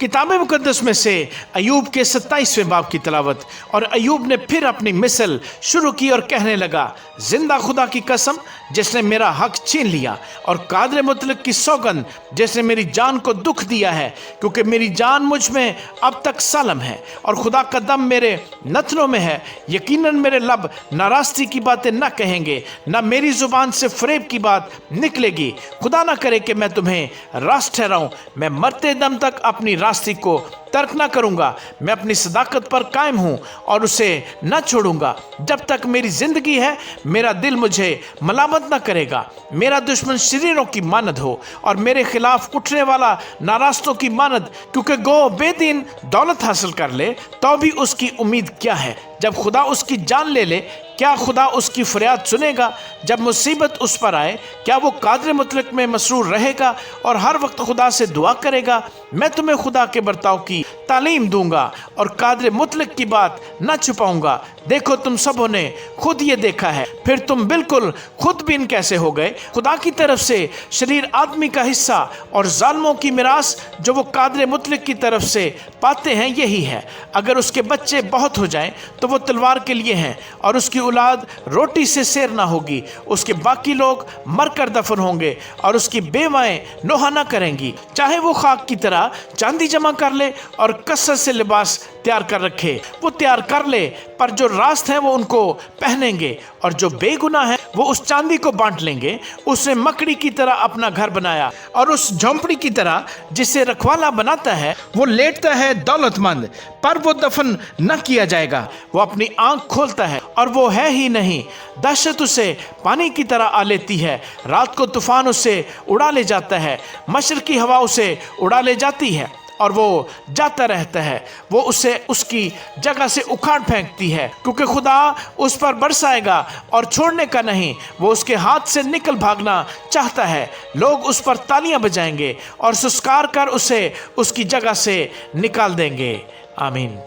किताब मुकद्दस में से अयूब के 27वें बाब की तलावत। और अयूब ने फिर अपनी मिसल शुरू की और कहने लगा, जिंदा खुदा की कसम जिसने मेरा हक छीन लिया, और कादर मुतलक की सौगंध जिसने मेरी जान को दुख दिया है, क्योंकि मेरी जान मुझ में अब तक सालम है और खुदा का दम मेरे नथनों में है। यकीनन मेरे लब नाराज़गी की बातें न कहेंगे, न मेरी जुबान से फरेब की बात निकलेगी। खुदा ना करे कि मैं तुम्हें रास्त ठहराऊं। मैं मरते दम तक अपनी रास्ते को तर्क ना करूंगा। मैं अपनी सदाकत पर कायम हूं और उसे न छोड़ूंगा। जब तक मेरी जिंदगी है मेरा दिल मुझे मलामत न करेगा। मेरा दुश्मन शरीरों की मानद हो और मेरे खिलाफ उठने वाला नारास्तों की मानद, क्योंकि गो बेदीन दौलत हासिल कर ले तो भी उसकी उम्मीद क्या है। जब खुदा उसकी जान ले ले, क्या खुदा उसकी फरियाद सुनेगा? जब मुसीबत उस पर आए, क्या वो कादर मुतलक में मसरूर रहेगा और हर वक्त खुदा से दुआ करेगा? मैं तुम्हें खुदा के बर्ताव की तालीम दूंगा और कादर मुतलक की बात न छुपाऊंगा। देखो तुम सबों ने खुद ये देखा है, फिर तुम बिल्कुल खुद बीन कैसे हो गए। खुदा की तरफ से शरीर आदमी का हिस्सा और जालिमों की मिरास जो वो कादर मुतलक की तरफ से पाते हैं यही है। अगर उसके बच्चे बहुत हो जाएं तो वो तलवार के लिए हैं और उसकी औलाद रोटी से सैर ना होगी। उसके बाकी लोग मरकर दफन होंगे और उसकी बेवाएं नोहा ना करेंगी। चाहे वो खाक की तरह चांदी जमा कर ले और कसरत से लिबास तैयार कर रखे, वो तैयार कर ले, पर जो रास्त हैं वो उनको पहनेंगे और जो बेगुनाह है वो उस चांदी को बांट लेंगे। उसने मकड़ी की तरह अपना घर बनाया और उस झोंपड़ी की तरह जिसे रखवाला बनाता है वो लेटता है दौलतमंद, पर वो दफन न किया जाएगा। वो अपनी आंख खोलता है और वो है ही नहीं। दहशत उसे पानी की तरह आ लेती है, रात को तूफान उसे उड़ा ले जाता है, मशरकी हवा उसे उड़ा ले जाती है और वो जाता रहता है। वो उसे उसकी जगह से उखाड़ फेंकती है, क्योंकि खुदा उस पर बरसाएगा और छोड़ने का नहीं। वो उसके हाथ से निकल भागना चाहता है। लोग उस पर तालियां बजाएंगे और सुस्कार कर उसे उसकी जगह से निकाल देंगे। आमीन।